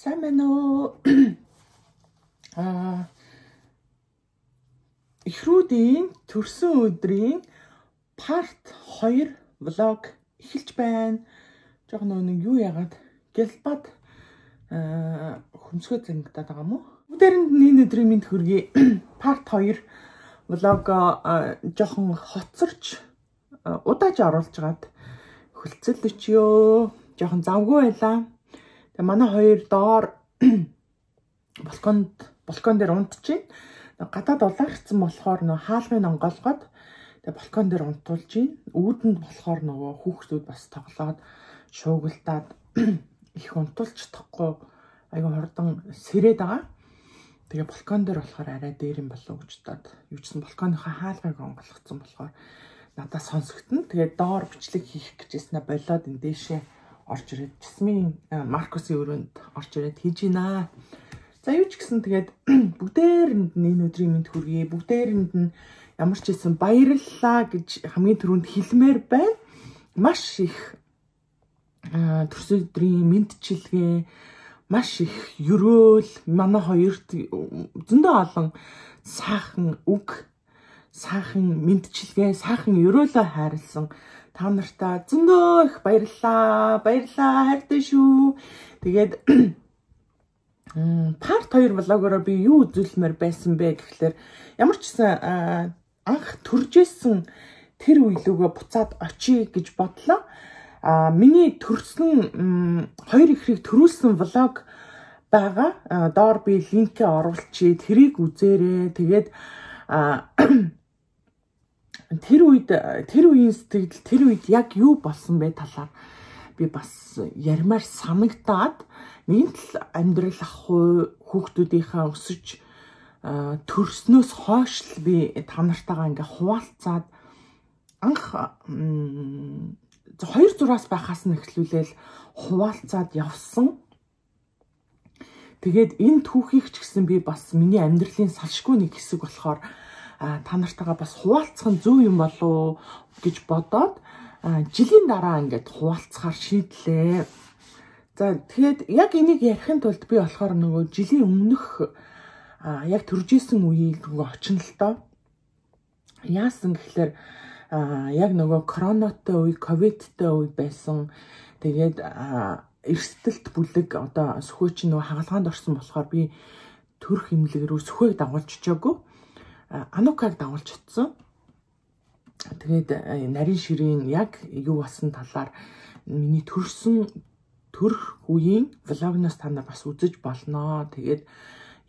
Сайн байна уу? Эхрүүдийн төрсөн өдрийн part 2 vlog эхэлж байна. Жог нэг юу яагаад гэлбад хөмсгөө зангидаад байгаа юм уу? Бүгдээрэнд энэ өдрийн мэнд хүргэе. Part 2 vlog жоохон хоцорч удааж оруулж гаад хөлцөл өчөө. Жоохон завгүй байлаа. Тэгээ манай хоёр доор балкон дээр унтж байна. Гадаад улаарцсан болохоор нөө хаалгыг онгоолгоод тэгээ балкон дээр унтуулж байна. Үүдэнд болохоор нөгөө хүүхдүүд бас тоглоод шуугилдаад их унтуулж чадахгүй айгу хурдан сэрээд байгаа. Тэгээ балкон дээр болохоор арай дээр юм болов гэж бодоод юу ч гэсэн балконыхаа хаалгыг онгоолгоцсон болохоор надад сонсогдно. Тэгээ доор бичлэг хийх гэжсэн болоод энэ дэшээ орж ирээд Жасмин Маркусын өрөөнд орж ирээд хийж гинэ. За юу ч гэсэн тэгээд бүгдээрэнд нь энэ өдрийн мэнд хүргэе. Бүгдээрэнд нь ямар ч хэлсэн баярлалаа гэж хамгийн түрүүнд хэлмээр байна. Маш их төрсөн өдрийн мэдчилгээ, маш их өрөөл манай хоёрт зөндөө олон сайхан үг, сайхан мэдчилгээ, сайхан өрөөлөө хайрлсан та нартаа зөндөө их баярлалаа. Баярлалаа, хайртай шүү. Тэгээд part 2 vlog-ороо би юу үзүүлмээр байсан бэ гэхлээр ямар ч гэсэн анх төржсэн тэр үеилүүгээ буцаад очие гэж бодлоо. Миний төрсөн хоёр ихрийг төрүүлсэн vlog байгаа. Доор би линкээ оруулчихъя. Тэрийг үзээрэй. Тэгээд тэр үеийн сэтгэл, тэр үед яг юу болсон бэ талаар би бас ярмаар санагдаад нэгэн тал амьдрал ахгүй хүүхдүүдийнхээ өсөж төрснөөс хойш л би та нартайгаа ингээ хуваалцаад анх 2-6-аас байхаас нь эхлүүлээл хуваалцаад явсан. Тэгээд энэ түүхийг ч гэсэн би бас миний амьдралын салшгүй нэг хэсэг болохоор та нартайгаа бас хуваалцах нь зөв юм болов гэж бодоод жилийн дараа ингээд хуваалцахаар шийдлээ. За тэгээд яг энийг ярихын тулд би болохоор нөгөө жилийн өмнөх яг төржсэн үеийг нөгөө очно л доо. Яасан гэхэлэр яг нөгөө коронатой үе, ковидтэй үе байсан. Тэгээд эрсдэлт бүлэг одоо сөхөө чи нөгөө хагалгаанд орсон болохоор би төрх имлэг рүү сөхөөг дагуулж очиагүй. Анукаг дагуулж очсон. Тэгээд нарийн ширийн яг юу болсон талаар миний төрх үеийн влогноос та нар бас үзэж болно. Тэгээд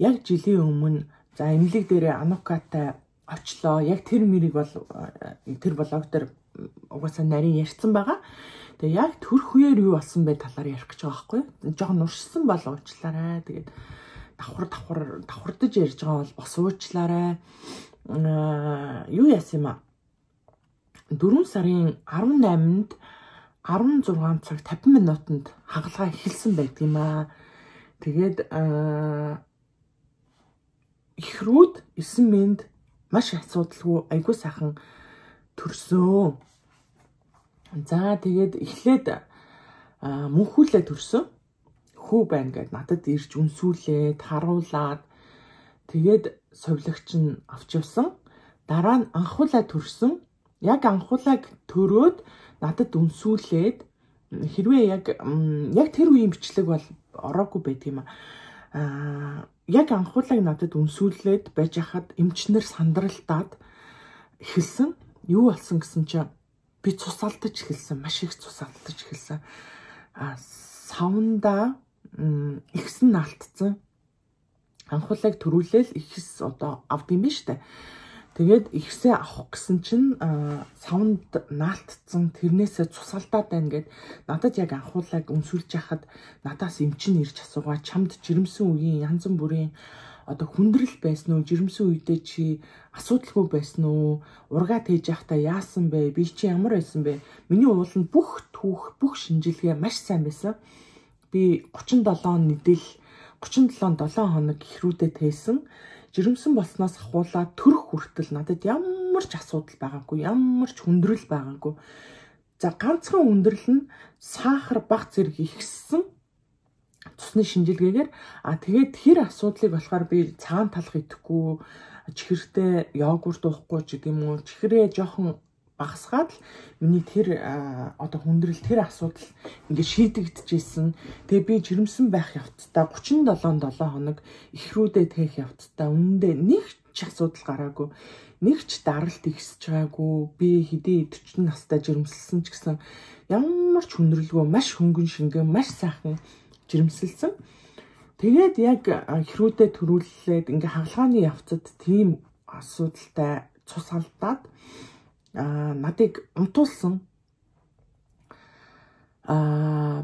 яг жилийн өмнө за имлэг дээрээ Анукатай очлоо. Яг тэр мэрийг бол тэр влог дээр угаасаа нарийн ярьсан байгаа. Тэгээд яг төрх үеэр юу болсон бэ талаар ярих гэж байгаа байхгүй. Жохон уршсан бол уучлаарай. Тэгээд давхардаж ярьж байгаа бол бас уучлаарай. Юу яасан юм аа? 4 сарын 18-нд 16 цаг 50 минутанд хагалгаа эхэлсэн байдаг юм аа. Тэгээд эхрүүд 9 минут маш асуудалгүй айгүй сайхан төрсөн. За тэгээд эхлээд мөнхүүлээ төрсөн. Хүү байна гэд надад ирж үнсүүлээд харуулад тэгээд совлогч нь авч явсан. Дараа нь анхуулаа төрсөн. Яг анхуулаг төрөөд надад үнсүүлээд хэрвээ яг тэр үеийн бичлэг бол ороогүй байдаг юм аа. Яг анхуулаг надад үнсүүлээд байж хахад эмчнэр сандралтаад эхэлсэн. Юу болсон гэсэн чинь би цус алдаж эхэлсэн. Маш их цус алдаж эхэлсэн. Савнда ихсэн наалтцсан. Анхуулаг төрүүлээл ихс одоо авд юм биш үү? Тэгээд ихсээ авах гэсэн чинь савнд наалтцсан, тэрнээсээ цус алдаад байна гэд надад яг анхуулаг үнсүүлж яхад надаас эмчин ирж асуугаа чамд жирэмсэн үеийн янз бүрийн одоо хүндрэл байсан уу, жирэмсэн үедээ чи асуудалгүй байсан уу, ургаа тээж явахдаа яасан бэ, би чи ямар байсан бэ? Миний ууланд бүх түүх, бүх шинжилгээ маш сайн байсан. Би 37 хоног ихрүүдэд тээсэн. Жирэмсэн болсноос ахуулаад төрөх хүртэл надад ямар ч асуудал байгаагүй, ямар ч хүндрэл байгаагүй. За ганцхан хүндрэл нь сахар баг зэрэг ихссэн. цусны шинжилгээгээр тэгээд тэр асуудлыг болохоор би цагаан талах идэхгүй, чихэртэй йогурт уухгүй ч гэдэг юм уу, чихрээ жоохон багасгаад л миний тэр одоо хүндрэл тэр асуудал ингээд шийдэгдэжсэн. Тэгээ би жирэмсэн байх явцдаа 37 хоног ихрүүдэд тээх явцдаа үнэндээ нэг ч асуудал гараагүй, нэг ч даралт ихсэж байгаагүй. Би хэдий 40 настай жирэмсэлсэн ч гэсэн ямар ч хүндрэлгүй, маш хөнгөн шингэн, маш сайхан жирэмсэлсэн. Тэгээд яг ихрүүдэд төрүүлээд ингээ хагалгааны явцад тийм асуудалтай цус алдаад надыг унтуулсан.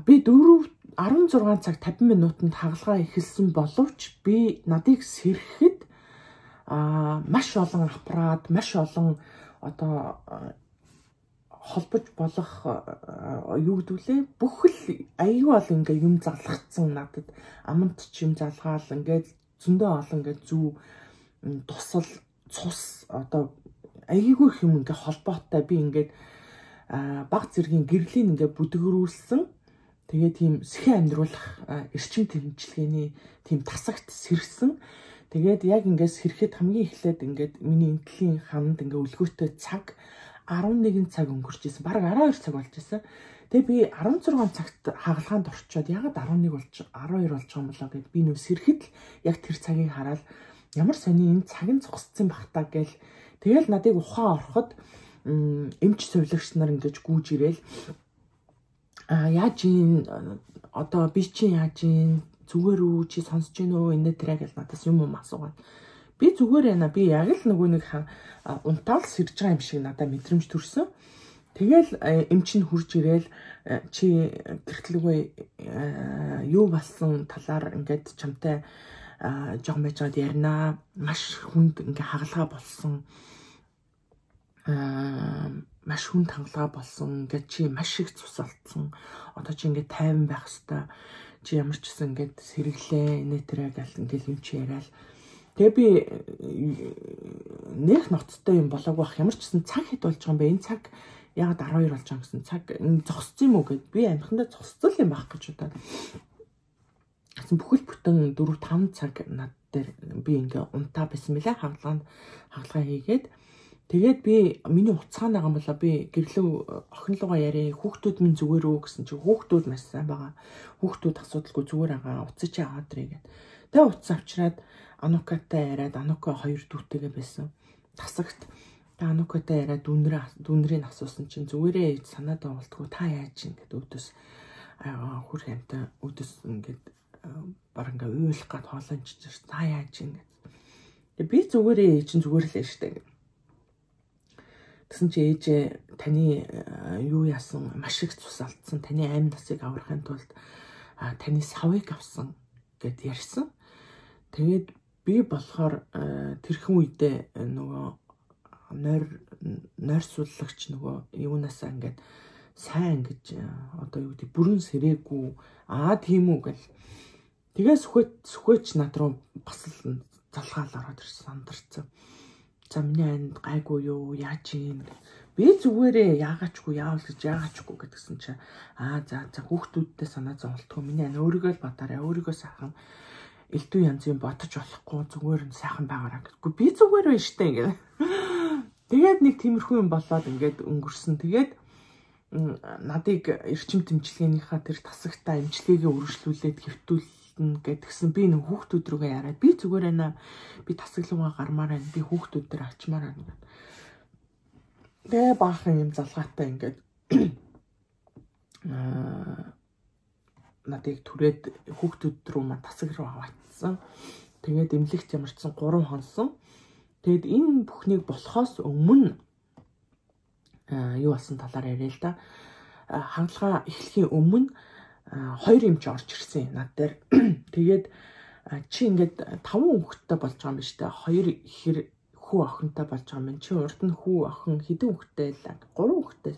Би 16 цаг 50 минутанд хагалгаа эхэлсэн боловч би надыг сэрхэд маш олон аппарат, маш олон одоо холбож болох юу гэдүүлээ, бүх л аюу бол ингээ юм залгацсан надад. Аманд ч юм залгаал ингээд зөндөө олон ингээ зүү тусал цус одоо аюугүй юм ингээ холбоотой би ингээд баг зэргийн гэрлийн ингээ бүдгэрүүлсэн. Тэгээ тийм сэхэн амьдруулах эрчим тэмцэлгээний тийм тасагт сэрсэн. Тэгээд яг ингээд сэрэхэд хамгийн эхлээд ингээд миний эмтлийн ханд ингээ өлгөөтэй цаг 11 цаг өнгөрч исэн. Бараг 12 цаг болж исэн. Тэгээ би 16 цагт хагалгаанд орчоод ягаад 11 болж 12 болж байгаа юм болоо гэд би нөө сэрэхэд л яг тэр цагийг хараад ямар сони энэ цаг нь зогсцсон бах та гэл. Тэгэл надыг ухаан ороход эмч сувилагч нар ингэж гүйж ирээл яаж ийн одоо би чи яаж ийн зүгээр үү чи сонсож гин үү энэ тэрэ гэл надаас юм асуугаад би зүгээр байна. Би яг л нөгөө нэг унтаал сэрж байгаа юм шиг надад мэдрэмж төрсөн. Тэгэл эмч нь хурж ирээл чи гэртлэгөө юу болсон талаар ингээд чамтай жоо мэжод ярина. Маш хүнд ингээ хагалгаа болсон. Маш хүнд хангалгаа болсон. Ингээд чи маш их цус алдсан. Одоо чи ингээд тайван байх хэвээр. Чи ямар ч гэсэн ингээд сэргэлээ энэ тэрэ гэл ингээд юм чи яриад. Тэгээ би нэх ноцтой юм болоогүй бах. Ямар ч гэсэн цаг хэд болж байгаа юм бэ? Энэ цаг ягаад 12 болж байгаа гэсэн цаг зогссон юм уу гэд би амхандаа зогсцол юм байх гэж удаа. Гэсэн бүхэл бүтэн 4-5 цаг над дээр би ингээ унтаа байсан мэлээ. Хагалгаа хийгээд тэгээд би миний уцаан байгаа юм болоо би гэрлөө охинлогоо яриа хүүхдүүд минь зүгээр үү гэсэн чи хүүхдүүд маш сайн байгаа. Хүүхдүүд асуудалгүй зүгээр байгаа. Уцаж аваад ирээ гэд. Тэгээ уц авчираад Анукатай яриад Анука 2 дүүтэйгээ байсан. Тасагт Анукатай яриад дүүнрийг асуусан чинь зүгээрээ санаад болтгоо та яаж ийн гэдэг өдөөс хүр хэмтэй өдөөс ингээд баг ингээ уйлах гад хоолойч та яаж ийн гэдэг. Би зүгээрээ чинь зүгээр л штэ. Тэгсэн чи ээжээ таны юу яасан маш их цус алдсан. Таны амь насыг аврахын тулд таны савыг авсан гэд ярьсан. Тэгээд би болохоор тэрхэн үедээ нөгөө нойрсууллагч нөгөө юунасаа ингээд сайн гэж одоо юу гэдэг бүрэн сэрээгүй тийм үү гэл. Тэгээ сүхээч над руу бас л залгаал ороод ирсэн сандарсан. За миний анд гайгүй юу яаж юм би зүгээрээ яагаачгүй яавал гэж яагаачгүй гэдгсэн чи за хүүхдүүдтэй санаа зовлтгүй миний ань өөрийгөө л батаарай өөрийгөө сайхан элдв янзын бодож болохгүй зүгээр нь сайхан байгаараа гэдэггүй би зүгээр байна штэ ингээд. Тэгээд нэг тиймэрхүү юм болоод ингээд өнгөрсөн. Тэгээд надыг эрчим тэмчилгээнийхаа тэр тасагтаа эмчилгээгээ үргэлжлүүлээд хэвтүүлнэ гэдгсэн би нэг хүүхдүүд рүүгээ яриад би зүгээр байна. Би тасаглуугаа гармаар байна. Би хүүхдүүд дээр ачмаар байна. Тэгээ баахан юм залгаатай ингээд надыг түрээд хүүхдүүд рүү маа тасаг руу аваатсан. Тэгээд эмнэлэгт ямарчсан 3 хонсон. Тэгэд энэ бүхнийг болохоос өмнө юу болсон талаар яриа л да. Хагалгаа эхлэхийн өмнө 2 эмч орж ирсэн над дээр. Тэгээд чи ингээд 5 хүүхэдтэй болж байгаа юм биш үү? 2 ихэр хүү охинтой болж байгаа юм. Чи урд нь хүү охин хэдэн хүүхэдтэй л 3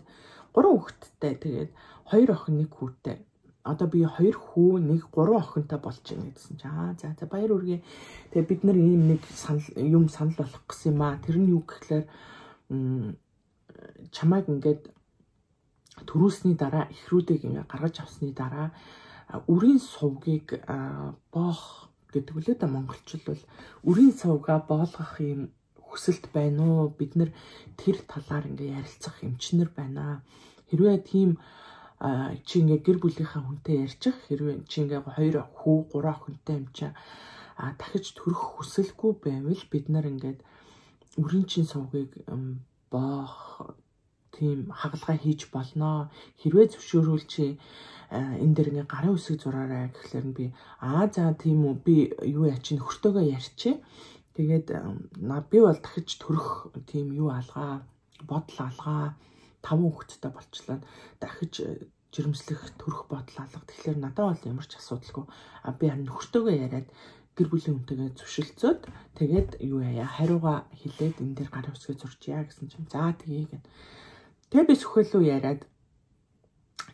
хүүхэдтэй. Тэгээд 2 охин 1 хүүтэй. Одоо би 2 хүү 1 3 охинтой болж байна гэсэн чи за баяр үргээ. Тэгээ бид нар ийм нэг санал болох гэсэн юм аа. Тэр нь юу гэхлээр чамайг ингээд төрүүлсний дараа ихрүүдийг ингээд гаргаж авсны дараа үрийн сувгийг боох гэдэг үлээ да монголчууд бол үрийн сувгаа боолгох юм хүсэлт байна уу? Бид нэр тэр талаар ингээ ярилцах эмчнэр байна. Хэрвээ тийм чи ингээ гэр бүлийнхаа хүнтэй ярьчих, хэрвээ чи ингээ 2 хүү 3 хүнтэй юм чи дахиж төрөх хүсэлгүй байвал бид нар ингээд үрийн чин сувгийг боох тийм хагалгаа хийж болно. Хэрвээ зөвшөөрвөл чи энэ дэр ингээ гарын үсэг зураарай гэхлээр нь би за тийм үү би юу яа чи нөхөртөөгөө ярьчих. Тэгээд би бол дахиж төрөх тийм юу алгаа, бодол алгаа 5 хүүхэдтэй болчлаа. Дахиж жирэмслэх төрөх бодол алга. Тэгэхээр надад бол ямар ч асуудалгүй. Би харин нөхөртөөгөө яриад гэр бүлийн хүнтэйгээ зөвшөлдсөд тэгээд юу яа хариугаа хэлээд энэ дэр гарын үсгээ зурчия гэсэн чинь за тгий гэд. Тэгээ би сүхэлүү яриад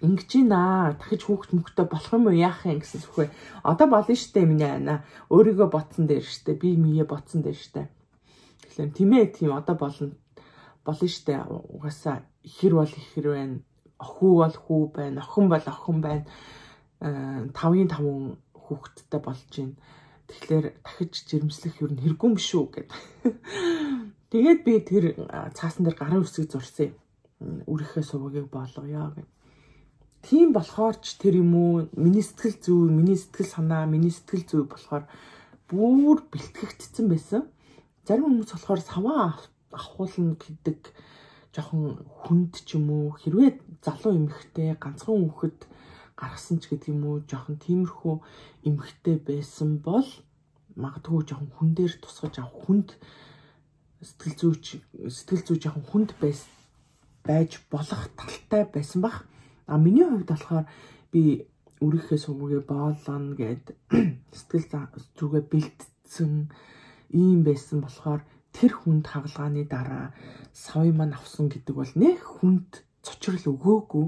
ингэж ийна дахиж хүүхд мөхтэй болох юм уу яах юм гэсэн сүхэ. Одоо болно штэ миний ана. Өөрийгөө ботсон дээр штэ. Би мие ботсон дээр штэ. Тэгэхээр тийм ээ тийм одоо болно штэ. Угаасаа ихэр бол ихэр байна. Хүү бол хүү байна. Охин бол охин байна. 5-5 хүүхэдтэй болж байна. Тэгэхээр дахиж жирэмслэх юу н хэрэггүй юм шүү гэд. Тэгээд би тэр цаасан дээр гарын үсгийг зурсан. Үрийнхээ сувгийг болгоё гэд. Тийм болохоор ч тэр юм уу миний сэтгэл зүй, миний сэтгэл санаа, миний сэтгэл зүй болохоор бүр бэлтгэгдсэн байсан. Зарим хүмүүс болохоор саваа авахулна гэдэг жоохон хүнд ч юм уу хэрвээ залуу эмэгтэй ганцхан хүүхэд гаргасан ч гэдэг юм уу жоохон тиймэрхүү эмэгтэй байсан бол магадгүй жоохон хүн дээр тусгаж авах хүнд сэтгэл зүй жоохон хүнд байж болох талтай байсан бах. Миний хувьд болохоор би үрийнхээ сувгээ боолно гэд сэтгэл зүгээ бэлтсэн ийм байсан болохоор тэр хүнд хагалгааны дараа савыг маань авсан гэдэг бол нэг хүнд цочрол өгөөгүй.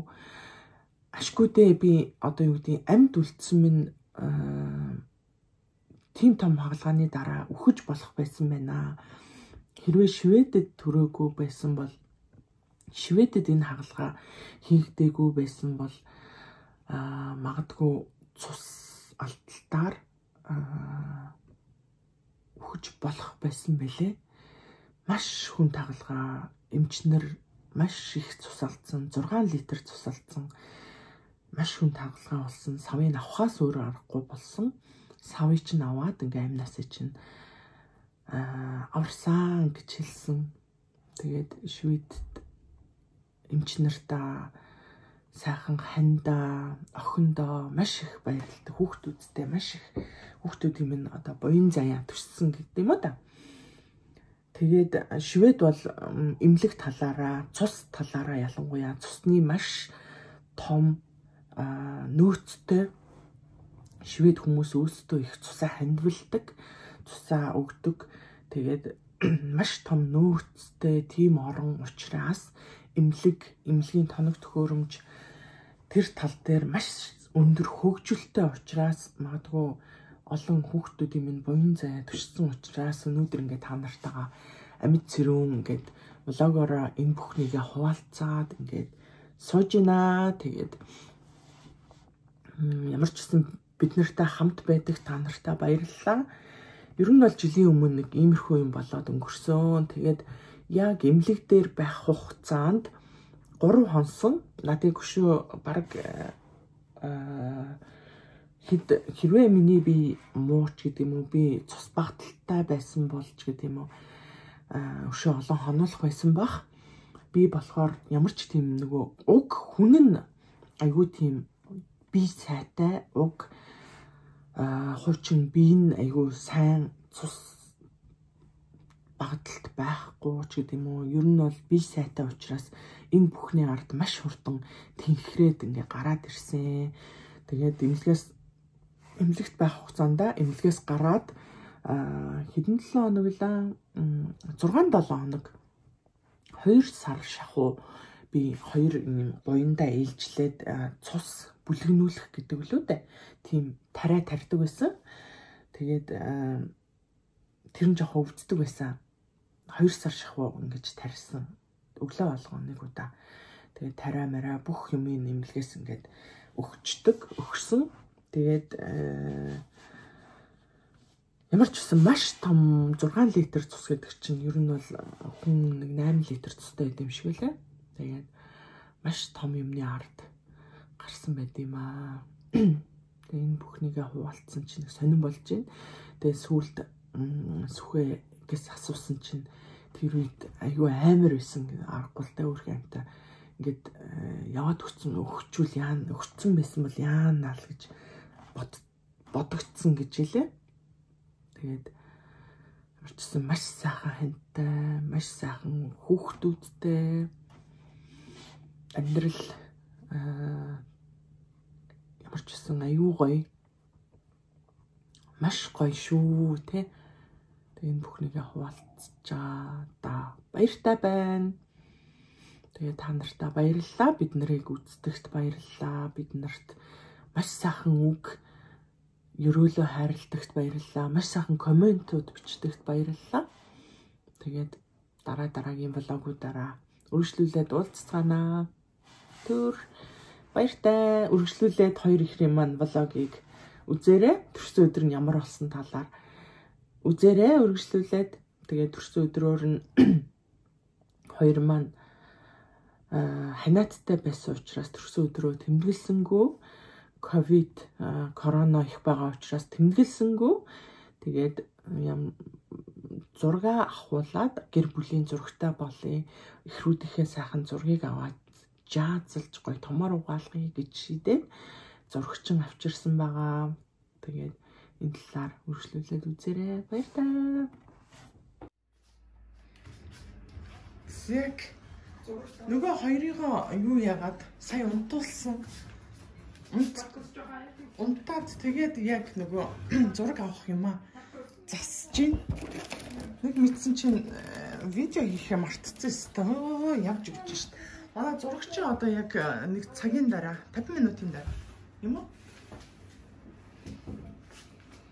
Ашгүйдээ би одоо юу гэдэг амьд үлдсэн минь тийм том хагалгааны дараа үхэж болох байсан байна. Хэрвээ Шведэд төрөөгүй байсан бол Шведэд энэ хагалгаа хийгдээгүй байсан бол магадгүй цус алдалтаар үхэж болох байсан бэлээ. Маш хүн хагалгаа эмчнэр маш их цус алдсан 6 литр цус алдсан маш хүн хагалгаа болсон савыг авахаас өөр аргагүй болсон. Савыг чинь аваад ингээ амнасаа чинь аварсан гэж хэлсэн. Тэгээд Шведэд эмчнэртаа сайхан хандаа охиндоо маш их баярлалтай хүүхдүүдтэй маш их хүүхдүүдийн минь одоо буян заяа төссөн гэдэг юм уу да. Тэгээд Швед бол эмнэлэг талаараа цус талаараа ялангуяа цусны маш том нөөцтэй Швед хүмүүс өөрсдөө их цусаа хандвалдаг, цусаа өгдөг. Тэгээд маш том нөөцтэй тийм орон учраас эмнэлгийн тоног төхөөрөмж тэр тал дээр маш өндөр хөгжилтэй учраас магадгүй олон хүүхдүүдийн минь буян заяа төссөн учраас өнөөдөр ингээд та нартайгаа амьд цэрүүн ингээд влогоор энэ бүхнийгээ хуваалцаад ингээд сууж гинэ. Тэгээд ямар ч гэсэн бид нартай хамт байдаг та нартай баярлалаа. Ер нь бол жилийн өмнө нэг иймэрхүү юм болоод өнгөрсөн. Тэгээд яг эмнэлэг дээр байх хугацаанд 3 хонсон надад гүшөө баг хэрвээ миний би мууч гэдэг юм уу би цус багталтай байсан болж гэдэг юм уу өшөө олон хонолох байсан бах. Би болохоор ямар ч тийм нөгөө уг хүн нь айгүй тийм би сайтай уг хуучин би нь айгүй сайн цус багталт байхгүй ч гэдэг юм уу. Ер нь бол би сайтай учраас энэ бүхний ард маш хурдан тэнхрээд ингээ гараад ирсэн. Тэгээд эмнэлэгт байх хугацаанд эмнэлгээс гараад хэдэн 7 хоног лаа 6-7 хоног 2 сар шахуу би 2 буяндаа ээлжлээд цус бүлгэнүүлэх гэдэг лөө дээ. Тийм тариа тарьдаг байсан. Тэгээд тэр нь жоохон өвддөг байсан. 2 сар шахуу ингэж тарьсан. Өглөө болгоо нэг удаа. Тэгээд тариа мараа бүх юмын эмнэлгээс ингээд өгчдөг, өгсөн. Тэгээд ямар ч гэсэн маш том 6 литр цус гэдэг чинь ер нь бол хүн нэг 8 литр цустай байд юм шиг үлээ. Тэгээд маш том юмны ард гарсан байд юм аа. Тэгээд энэ бүхнийгээ хуваалцсан чинь сонирн болж байна. Тэгээд сүүлд сүхээс асуусан чинь тэр үед аюу амар байсан аргагүй л та өөрхөн амтаа ингээд яваад өгчүүл яана өгцөн байсан бол яана л гэж бодогдсон гэж хэлээ. Тэгээд орчсон маш сайхан хэнтэй, маш сайхан хүүхдүүдтэй амьдрал ямар ч гэсэн аюу гоё. Маш гоё шүү те. Тэгээд энэ бүхнийгээ хуваалцчаа да баяртай байна. Тэгээд та нартай баярлалаа. Бид нарыг үздэгт баярлалаа. Бид нарт маш сайхан үг ерөөлөө хайрладагт баярлалаа. Маш сайхан комментууд бичдэгт баярлалаа. Тэгээд дараагийн влогуудаараа үргэлжлүүлээд уулзцгаанаа. Түр баяртай. Үргэлжлүүлээд 2 ихрийн маань влогийг үзээрэй. Төрсөн өдөр нь ямар болсон талаар үзээрэй. Үргэлжлүүлээд тэгээд төрсөн өдрөөр нь 2 маань ханиаттай байсан учраас төрсөн өдрөө тэмдэглэсэнгүй. Ковид корона их байгаа учраас тэмдэглэсэнгүй. Тэгээд зураг авахуулаад гэр бүлийн зурагтай болъё. Эхрүүдийнхээ сайхан зургийг аваад жаазалж гоё томор угаалгая гэж шийдээд зурагчин авчирсан байгаа. Тэгээд энэ талаар үргэлжлүүлээд үзээрэй. Баярлалаа. Яг нөгөө хоёрыгоо юу яагаад сая унтуулсан. Унтаад тэгээд яг нөгөө зураг авах юм аа засж гин. Нэг мэдсэн чинь видео хийхээ мартцсан өстөө явж өгч шít. Манай зурагч одоо яг нэг цагийн дараа 50 минутын дараа юм уу?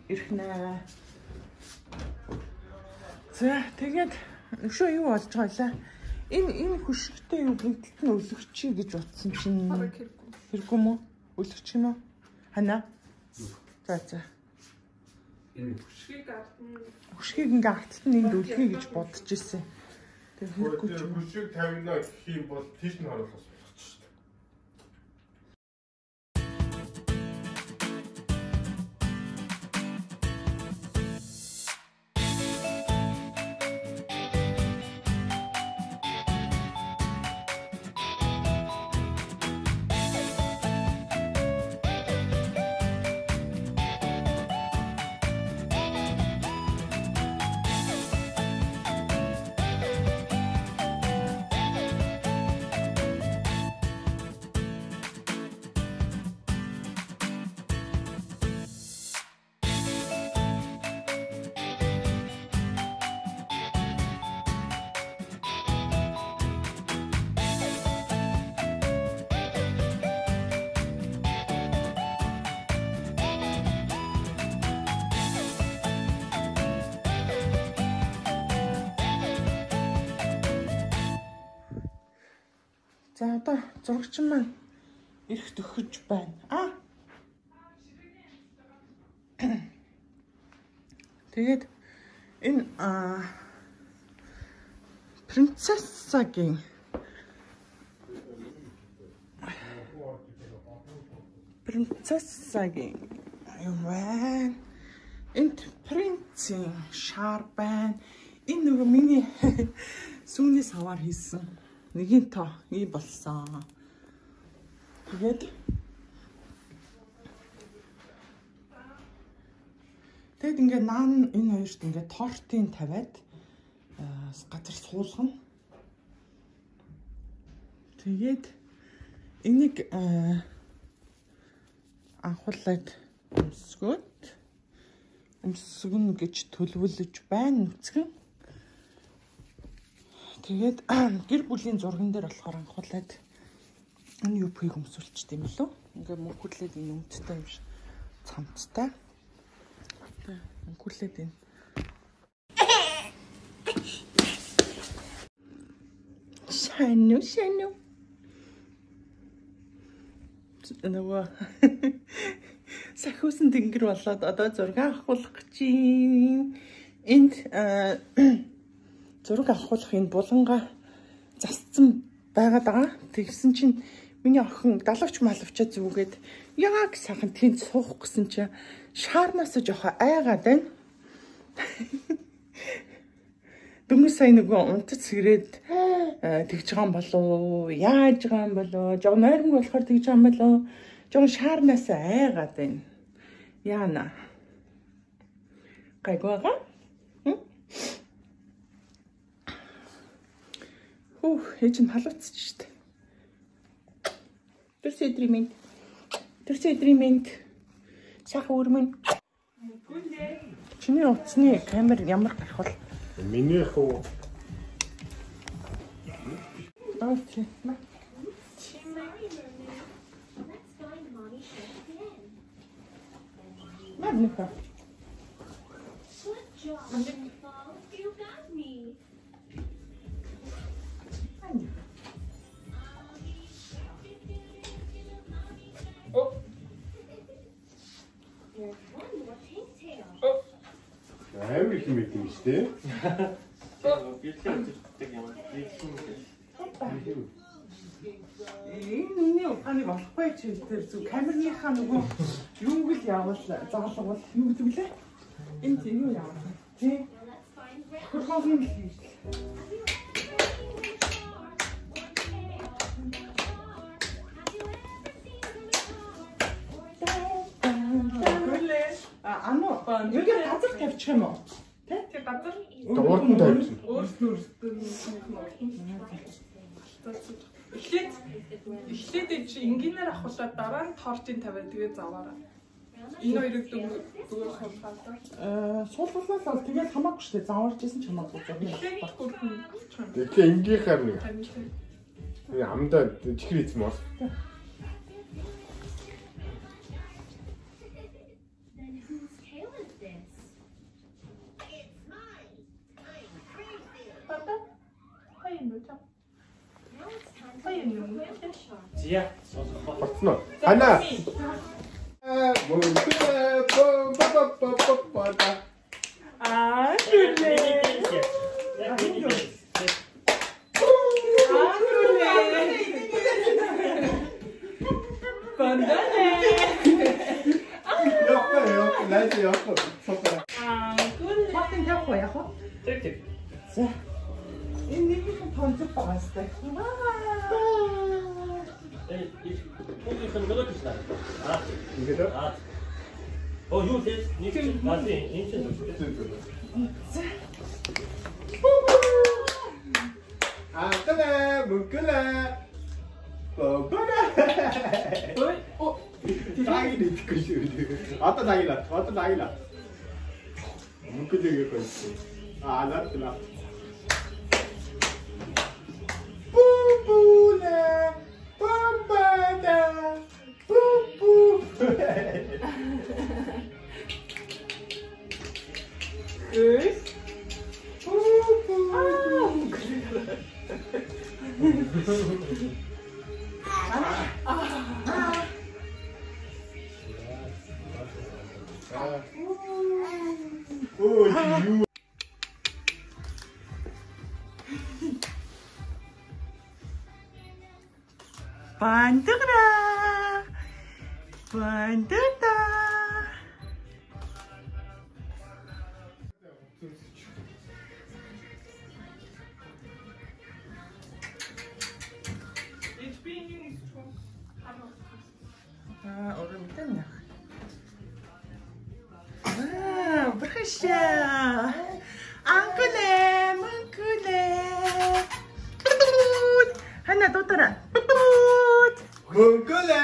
Ирхнэ. За тэгээд өшөө юу болж байгаа вэ? Энэ хөшигтэй юу бүгдэлт нь өлөгчий гэж утсан чинь хэрэггүй мө? Өлөгч юм уу? Хана? За. Энэ хөшгийг ингээ арталт нь энд өлгөе гэж бодож ирсэн. Тэгээ хэрэггүй ч юм. Хөшиг 50-аа гэх юм бол тийш нь харуулах болох шүү дээ. За одоо зурагчин маань ирэх төхөж байна. Тэгээд энэ принцессагийн юм байна. Энд принцийн шар байна. Энэ нөгөө миний сүүний саваар хийсэн нэгийн тоо ий болсон. Тэгээд ингээд наан энэ хоёрт ингээд тортын тавиад газар суулгана. Тэгээд энийг анхуулаад өмсгөн гэж төлөвлөж байна нүцгэн. Тэгээд гэр бүлийн зурган дээр болохоор анхуулаад энэ юпгийг өмсүүлчих юм лөө. Ингээ мөнхөдлээд энэ өмдтэй юм шиг цамцтай. Тэгээд мөнхөдлээд энэ шану нөгөө Сахиусан тэнгэр болоод одоо зураг авахулах гэж юм. Энд зураг авахулах энэ буланга засцсан байгаад байгаа. Тэгсэн чинь миний охин далавч малвчаа зүгээд яг сайхан тэнд суух гэсэн чинь шаарнаас жоохон айгаад байна. Дөнгөж сайн нөгөө унтц сэрээд тэгж байгаа юм болоо, яаж байгаа юм болоо, жоо нойрмог болохоор тэгж байгаа юм болоо, жоо шаарнаас айгаад байна. Яана. Гайгоога? Ээж нь халууцч штэ. Төрсөдрийн минь. Сайхан өрмөн. Чиний утасны камер ямар гарах бол? Минийх уу? Окей. Magnifica. You got me. Oh. There's one more pigtail. Oh. Амар их юм ийм шүү дээ. Энэ ухааны болохгүй ч тэр зүг камерныхаа нөгөө юуг л явуул заалгавал юу гэдэг лээ. Энэ тийм юу явуул. Тий. Хөрхөгийн л хийж. Ано яг газар тавьчих юм уу? Тэ газар Дуурдан тавьчих. Өөрснөө эхлээд чи энгийнээр авахлаа дараа нь торчийн тавиад тэгээ заваараа. Энэ хоёрыг дүүгээр суулгаалаа. Суулгалаа л тэгээд хамаагүй шүү дээ. Заваарч исэн ч хамаагүй зураг. Тэгэхээр энгийнхаар нэг. Амдаа чихэр эзэм бол. Зя. Батна. Хана. Oh, you did. You can. That's it. 아까나 묶으나 뽀뽀나 당연히 듣고 있어. 왔다 당이라 묶으되게 있어. 아 알았구나. 뽀뽀나 뽀뽀다 뽀뽀 반짝라 반짝다 얼음이잖아. 아, 브라샤. 앙클레, 뭉클레. 하나 더 따라. 뭉클레,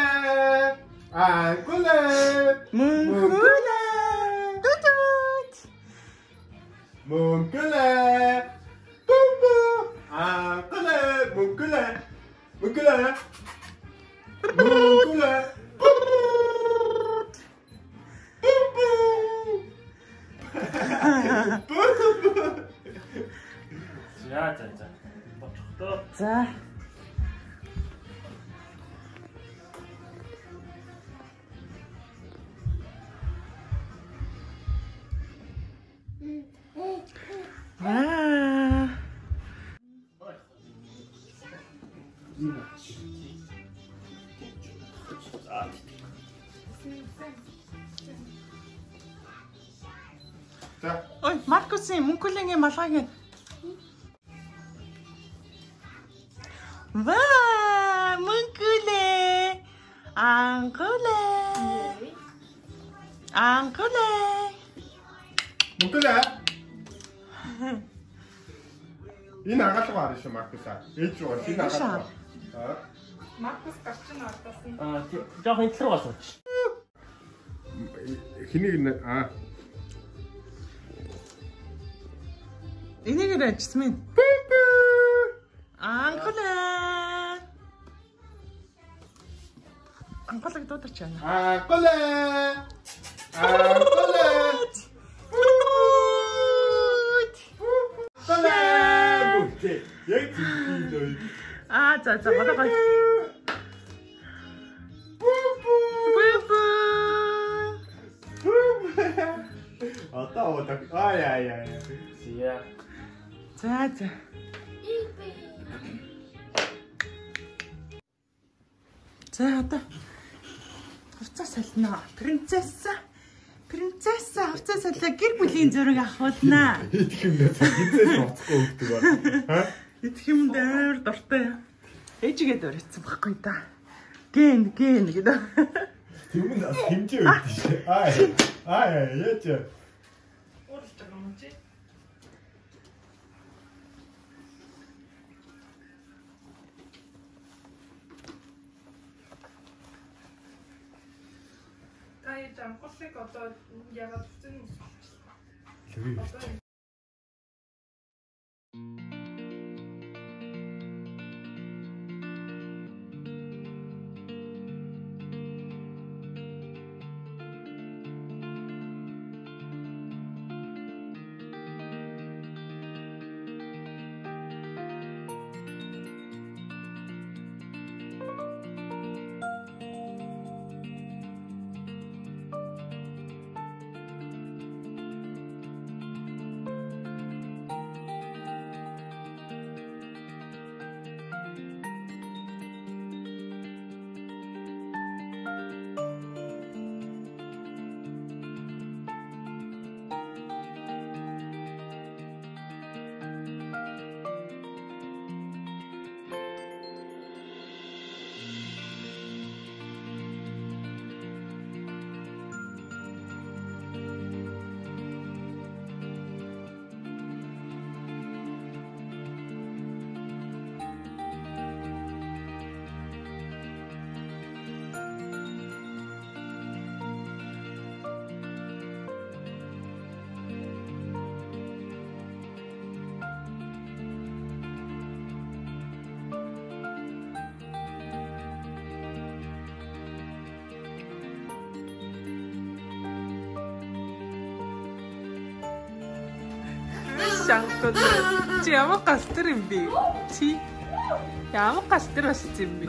앙클레, 뭉클레. 뚜뚜. 뭉클레, 뿜뿜. 앙클레, 뭉클레, 뭉클레, 뭉클레. 자. 자. За. Ой, Маркусын мөнгөлийн малгайг. Ваа, мөнгөлээ. Анголээ. Анголээ. Мөнгөлээ. Энэ агаалга арай шүү Маркусаа. Ээж рүү энэ агаалга. Маркус гарч н ордосон. Жоох интлэр гол сууч. Хэнийг Энийг ажсмын. Анголээ. Анголыг дуудаач яана. Анголээ. Анголээ. Анголээ. Яг тийм л. За бодогой. Одоо яа. Зия. За. За одоо хувцас сална. Принцесса хувцас саллаа гэр бүлийн зураг авахуднаа. Идэх юм даа. Хизээс уцахгүй өгдөг ба. Идэх юм дээр дуртай. Ээжигээ дөрөцсөн байхгүй да. Ген гэдэг. Тийм нь хэмжээ өгдөө шээ. Яач. Ууралж байгаа юм чи. Таяа амгалыг одоо ягаад хүчин одоо Шанкод чи ямар галтар юм бэ? Чи ямар галтар болсон юм бэ?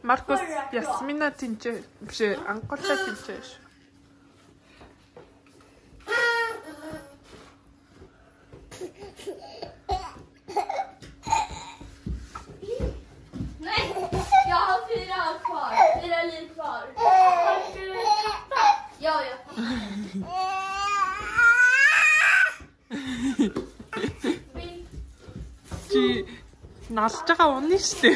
Маркус Ясмина тэнцээ биш анголаа тэнцээш. Jag har 4 kvar. 4 liv kvar. Ja. Чи налж байгаа унна штэ.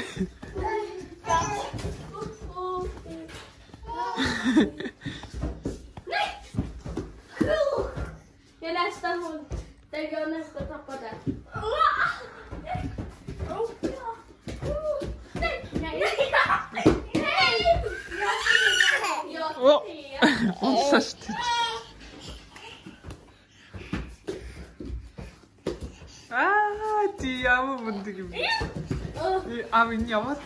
Jag nästa hund. Där jag nästa tappar där. Унсаа штэ. Ти ямар мундаг юм. Минь яваад.